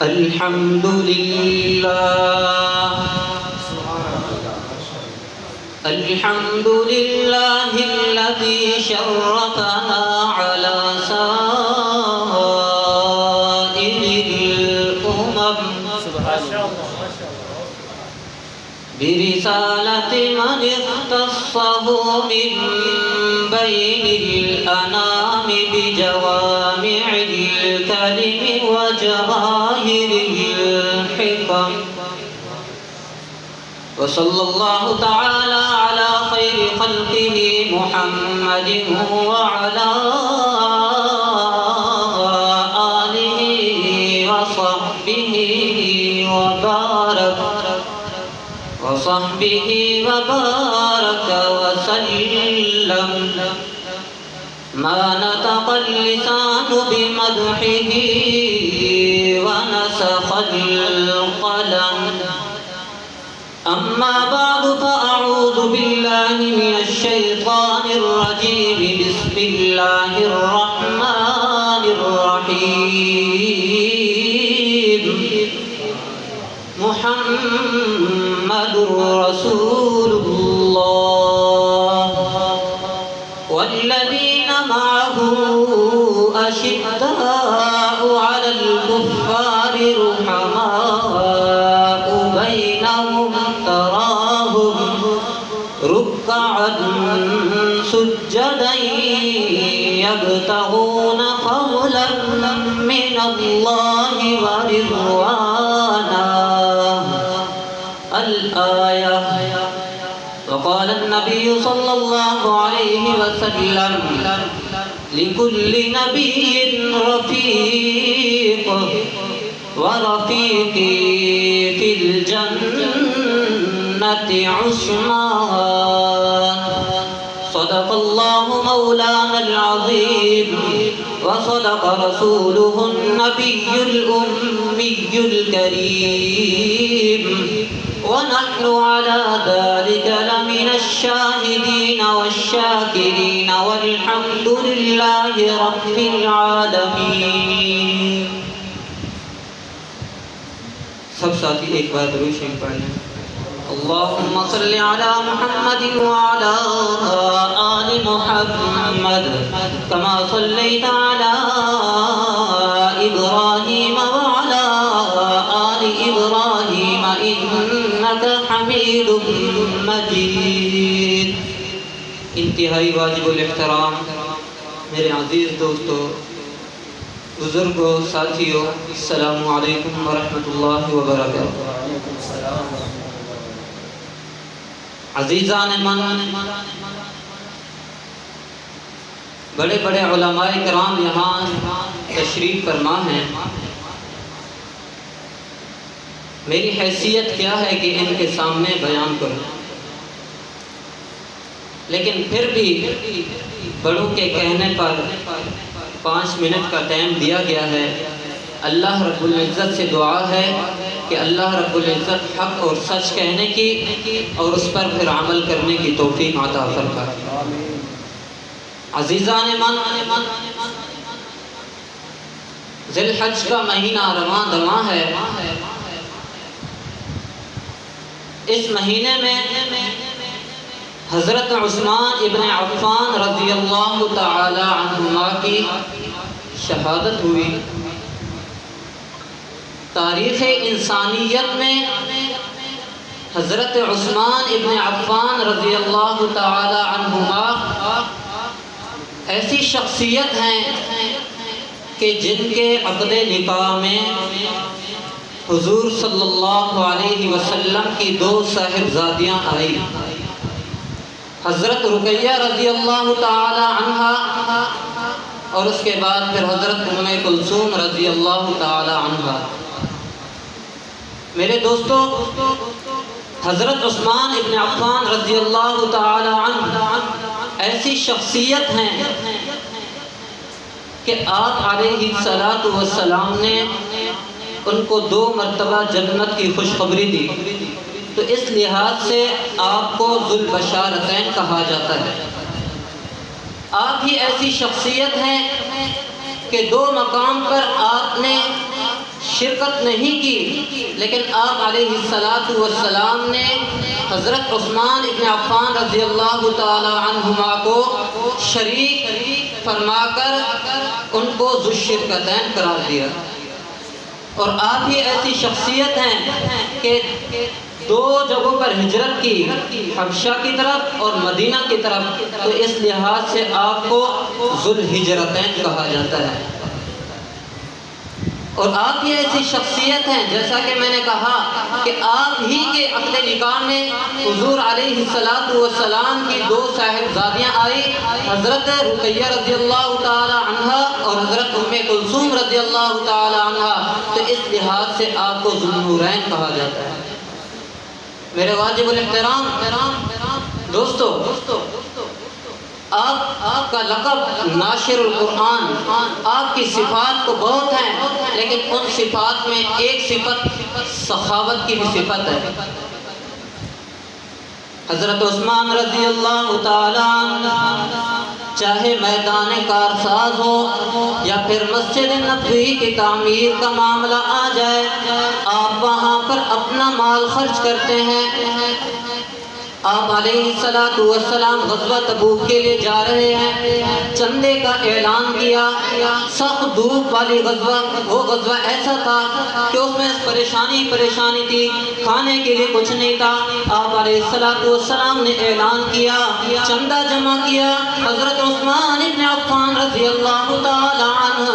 الحمد لله الحمد لله الذي شرفنا على سائر الأمم برسالة من اختصه من بين الأنام بجوامع الكلم وجواهر الحكم وصلى الله تعالى على خير خلقه محمد وعلى آله وصحبه وبارك وسلم ما نطق اللسان بمدحه ونسخ القلم أما بعد فأعوذ بالله من الشيطان الرجيم بسم الله الرحمن الرحيم محمد رسول الله والذين معه أشداء على الكفار رحماء بينهم تراهم ركعا سجدا يبتغون فضلا من الله ورضوانا الآية. وقال النبي صلى الله عليه وسلم لكل نبي رفيق ورفيقي في الجنة عثمان. صدق الله مولانا العظيم وصدق رسوله النبي الأمي الكريم ونحن على ذلك لمن الشاهدين والشاكرين والحمد لله رب العالمين. سب ساتھی ایک بار درود شریف پڑھ لیں. اللهم صل على محمد وعلى آل محمد كما صليت على إبراهيم وعلى آل إبراهيم إنك حميد مجيد. انتہائی واجب الاحترام میرے عزیز دوستو، بزرگوں، ساتھیوں، السلام علیکم ورحمۃ اللہ وبرکاتہ. عزیزان من، بڑے بڑے علماء کرام یہاں تشریف فرما ہیں. میری حیثیت کیا ہے کہ ان کے سامنے بیان کروں، لیکن پھر بھی بڑوں کے کہنے پر 5 منٹ کا ٹائم دیا گیا ہے. اللہ رب العزت سے دعا ہے کہ اللہ رب العزت حق اور سچ کہنے کی اور اس پر پھر عمل کرنے کی توفیق عطا فرمائے. عزیزان من، ذی الحج کا مہینہ رواں دواں ہے. اس مہینے میں حضرت عثمان ابن عفان رضی اللہ تعالی عنہما کی شہادت ہوئی. تاریخ انسانیت میں حضرت عثمان ابن عفان رضی اللہ تعالی عنہما ایسی شخصیت ہیں کہ جن کے عقد نکاح میں حضور صلی اللہ علیہ وسلم کی 2 صاحبزادیاں آئی، حضرت رقیہ رضی اللہ تعالی عنہا اور اس کے بعد پھر حضرت ام کلثوم رضی اللہ تعالی عنہا. میرے دوستو، حضرت عثمان ابن عفان رضی اللہ تعالی عنہ ایسی شخصیت ہیں کہ آپ علیہ السلام نے ان کو 2 مرتبہ جنت کی خوشخبری دی. تو اس لحاظ سے آپ کو ذو البشارتین کہا جاتا ہے. آپ ہی ایسی شخصیت ہیں کہ 2 مقام پر آپ نے شرکت نہیں کی، لیکن آپ علیہ السلام نے حضرت عثمان ابن عفان رضی اللہ تعالی عنہما کو شریک فرما کر ان کو ذو الشرکتین قرار دیا۔ اور آپ ہی ایسی شخصیت ہیں کہ دو جگہوں پر ہجرت کی، حبشہ کی طرف اور مدینہ کی طرف، تو اس لحاظ سے آپ کو ذو الہجرتین کہا جاتا ہے۔ اور آپ ہی ایسی شخصیت ہیں، جیسا کہ میں نے کہا کہ آپ ہی کے عقد نکاح میں حضور علیہ السلام کی دو صاحبزادیاں آئی، حضرت رقیہ رضی اللہ تعالی عنہ اور حضرت ام کلثوم رضی اللہ تعالی عنہ، تو اس لحاظ سے آپ کو ذو النورین کہا جاتا ہے۔ میرے واجب الاحترام دوستو، آپ کا لقب ناشر القرآن، آپ کی صفات تو بہت ہیں، لیکن ان صفات میں ایک صفت سخاوت کی بھی صفت ہے۔ حضرت عثمان رضی اللہ تعالی عنہ چاہے میدان کارساز ہو یا پھر مسجد نبوی کی تعمیر کا معاملہ آ جائے، آپ وہاں پر اپنا مال خرچ کرتے ہیں۔ آپ علیہ السلام غزوہ تبوک کے لیے جا رہے ہیں، چندے کا اعلان کیا، سخت دھوپ والی غزوہ، وہ غزوہ ایسا تھا کہ اس میں پریشانی تھی، کھانے کے لیے کچھ نہیں تھا۔ آپ علیہ السلام نے اعلان کیا، چندہ جمع کیا، حضرت عثمان ابن عفان رضی اللہ تعالی عنہ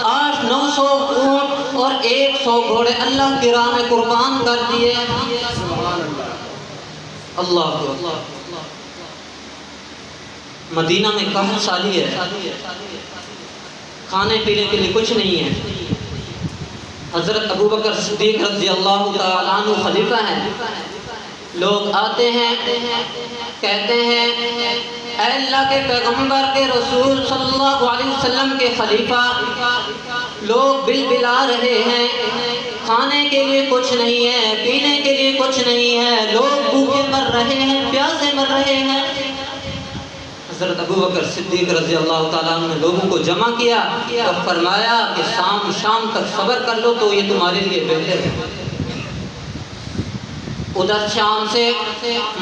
800-900 اونٹ اور 100 گھوڑے اللہ کی راہ میں قربان کر دیے۔ اللہ مدینہ میں قحط سالی ہے، کھانے پینے کے لیے کچھ نہیں ہے۔ حضرت ابوبکر صدیق رضی اللہ تعالیٰ عنہ خلیفہ ہیں، لوگ آتے ہیں کہتے ہیں اے اللہ کے پیغمبر کے رسول صلی اللہ علیہ وسلم کے خلیفہ، لوگ بل بلا رہے ہیں، کھانے کے لیے کچھ نہیں ہے، پینے کے لیے کچھ نہیں ہے، لوگ بھوکے مر رہے ہیں، پیاسے مر رہے ہیں۔ حضرت ابوبکر صدیق رضی اللہ تعالیٰ عنہ نے لوگوں کو جمع کیا اور فرمایا کہ شام تک صبر کر لو تو یہ تمہارے لیے بہتر ہے۔ ادھر شام سے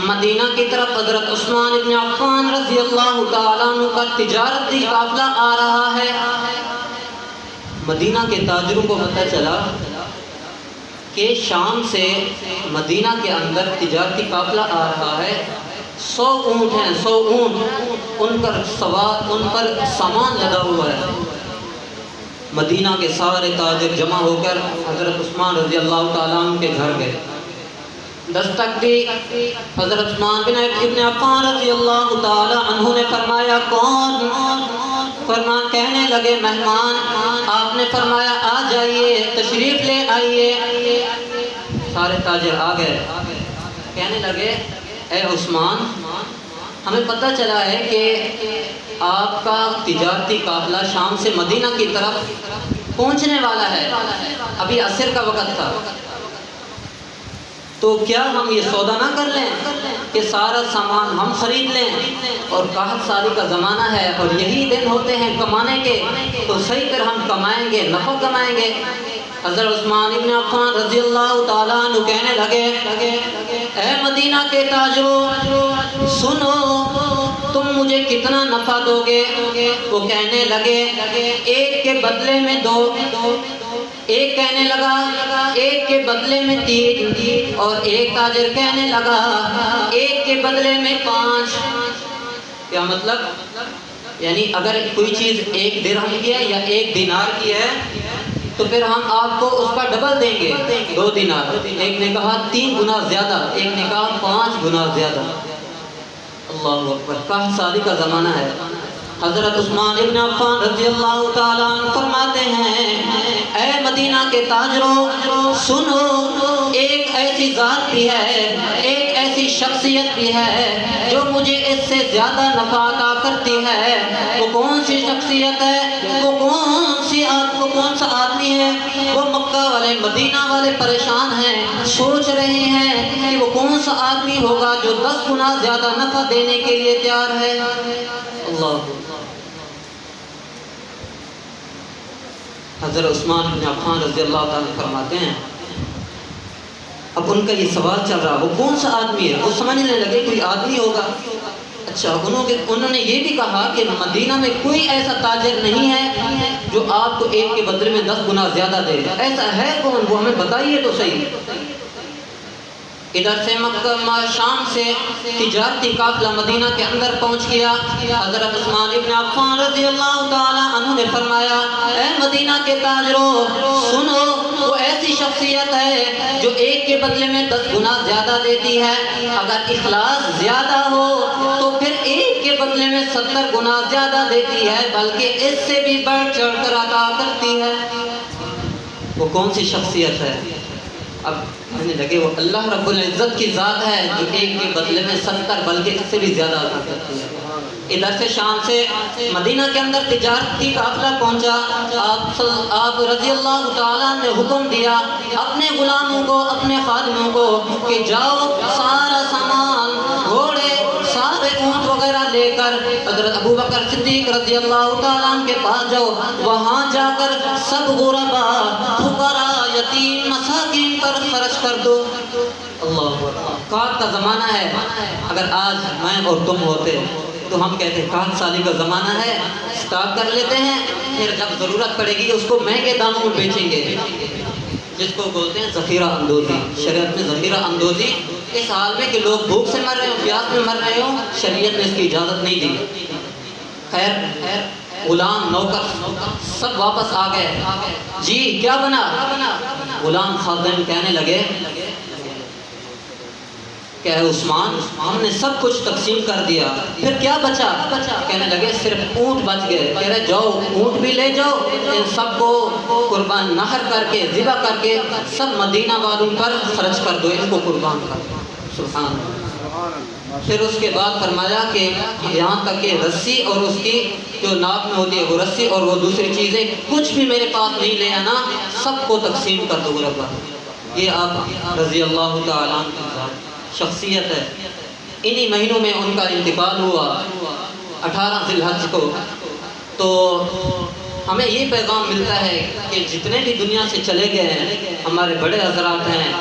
مدینہ کی طرف حضرت عثمان ابن عفان رضی اللہ تعالیٰ عنہ کا تجارتی قافلہ آ رہا ہے۔ مدینہ کے تاجروں کو پتہ چلا کہ شام سے مدینہ کے اندر تجارتی قافلہ آ رہا ہے، 100 اونٹ ہیں، 100 اونٹ، ان پر سامان لدا ہوا ہے۔ مدینہ کے سارے تاجر جمع ہو کر حضرت عثمان رضی اللہ تعالیٰ عنہ کے گھر گئے، دستک دی۔ حضرت عثمان بن عفان رضی اللہ تعالی عنہ نے فرمایا کون؟ کہنے لگے مہمان۔ آپ نے فرمایا آ جائیے، تشریف لے آئیے۔ سارے تاجر آ گئے، کہنے لگے اے عثمان، ہمیں پتہ چلا ہے کہ آپ کا تجارتی قافلہ شام سے مدینہ کی طرف پہنچنے والا ہے، ابھی عصر کا وقت تھا، تو کیا ہم یہ سودا نہ کر لیں کہ سارا سامان ہم خرید لیں؟ اور قحط سالی کا زمانہ ہے اور یہی دن ہوتے ہیں کمانے کے، تو صحیح کر ہم کمائیں گے، نفع کمائیں گے۔ حضرت عثمان ابن عفان رضی اللہ تعالیٰ عنہ کہنے لگے اے مدینہ کے تاجروں سنو، تم مجھے کتنا نفع دو گے؟ وہ کہنے لگے ایک کے بدلے میں 2، ایک کہنے لگا ایک کے بدلے میں 3، اور ایک تاجر کہنے لگا ایک کے بدلے میں 5۔ کیا مطلب؟ یعنی اگر کوئی چیز 1 درہم کی ہے یا 1 دینار کی ہے تو پھر ہم آپ کو اس کا ڈبل دیں گے، 2 دینار۔ ایک نے کہا 3 گنا زیادہ، ایک نے کہا 5 گنا زیادہ۔ اللہ اکبر، قحط سالی کا زمانہ ہے۔ حضرت عثمان ابن عفان رضی اللہ تعالیٰ عنہ فرماتے ہیں اے مدینہ کے تاجروں سنو، ایک ایسی ذات بھی ہے، ایک ایسی شخصیت بھی ہے جو مجھے اس سے زیادہ نفع عطا کرتی ہے۔ وہ کون سی شخصیت ہے؟ وہ کون سا آدمی ہے؟ وہ مکہ والے مدینہ والے پریشان ہیں، سوچ رہے ہیں کہ وہ کون سا آدمی ہوگا جو 10 گنا زیادہ نفع دینے کے لیے تیار ہے۔ اللہ حضرت عثمان بن عفان رضی اللہ تعالیٰ فرماتے ہیں، اب ان کا یہ سوال چل رہا، وہ کون سا آدمی ہے؟ وہ سمجھنے لگے کوئی آدمی ہوگا۔ اچھا، انہوں نے یہ بھی کہا کہ مدینہ میں کوئی ایسا تاجر نہیں ہے جو آپ کو ایک کے بدلے میں 10 گنا زیادہ دے گا، ایسا ہے کون؟ وہ ہمیں بتائیے تو صحیح۔ ادھر سے مکہ شام سے تجارتی قافلہ مدینہ کے اندر پہنچ گیا۔ حضرت عثمان ابن عفان رضی اللہ تعالیٰ عنہ نے فرمایا، اے مدینہ کے تاجروں سنو، وہ ایسی شخصیت ہے جو ایک کے بدلے میں 10 گنا زیادہ دیتی ہے، اگر اخلاص زیادہ ہو تو پھر ایک کے بدلے میں 70 گنا زیادہ دیتی ہے، بلکہ اس سے بھی بڑھ چڑھ کر عطا کرتی ہے۔ وہ کون سی شخصیت ہے؟ اب کہنے لگے وہ اللہ رب العزت کی ذات ہے جو ایک کے بدلے میں 70 بلکہ اس سے بھی زیادہ عطا کرتی ہے۔ ادھر سے شام سے مدینہ کے اندر تجارتی قافلہ پہنچا۔ آپ رضی اللہ تعالیٰ نے حکم دیا اپنے غلاموں کو، اپنے خادموں کو کہ جاؤ سارا سامان، گھوڑے، سارے اونٹ وغیرہ لے کر حضرت ابو بکر صدیق رضی اللہ تعالیٰ عنہ کے پاس جاؤ، وہاں جا کر سب غربا، فقراء، یتیم، مساکین پر خرچ کر دو۔ اللہ اکبر۔ کاٹ کا زمانہ ہے، اگر آج میں اور تم ہوتے تو ہم کہتے 60 سالی کا زمانہ ہے، اسٹاک کر لیتے ہیں، پھر جب ضرورت پڑے گی اس کو مہنگے داموں میں بیچیں گے، جس کو بولتے ہیں ذخیرہ اندوزی۔ شریعت میں ذخیرہ اندوزی اس حال میں کہ لوگ بھوک سے مر رہے ہوں، پیاس میں مر رہے ہوں، شریعت نے اس کی اجازت نہیں دی۔ خیر، غلام، نوکر سب واپس آ گئے۔ جی کیا بنا؟ غلام خادم کہنے لگے کہ اے عثمان، ہم نے سب کچھ تقسیم کر دیا، پھر کیا بچا؟ کہنے لگے صرف اونٹ بچ گئے۔ کہہ رہے جاؤ اونٹ بھی لے جاؤ، ان سب کو قربان نحر کر کے، ذبح کر کے سب مدینہ والوں پر خرچ کر دو، ان کو قربان کر دو۔ سبحان اللہ۔ پھر اس کے بعد فرمایا کہ یہاں تک کہ رسی اور اس کی جو ناک میں ہوتی ہے وہ رسی اور وہ دوسری چیزیں کچھ بھی میرے پاس نہیں لے آنا، سب کو تقسیم کر دو غربا۔ یہ آپ رضی اللہ تعالیٰ عنہ کی ذات شخصیت ہے۔ انہی مہینوں میں ان کا انتقال ہوا 18 ذی الحج کو۔ تو ہمیں یہ پیغام ملتا ہے کہ جتنے بھی دنیا سے چلے گئے ہیں، ہمارے بڑے حضرات ہیں،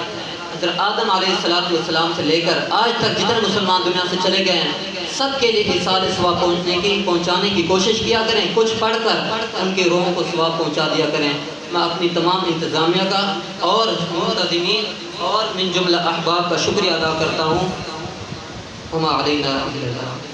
حضرت آدم علیہ السلام سے لے کر آج تک جتنے مسلمان دنیا سے چلے گئے ہیں، سب کے لیے ایصال ثواب پہنچانے کی کوشش کیا کریں، کچھ پڑھ کر ان کی روحوں کو ثواب پہنچا دیا کریں۔ میں اپنی تمام انتظامیہ کا اور منتظمین اور من جملہ احباب کا شکریہ ادا کرتا ہوں۔ وما علینا الا البلاغ۔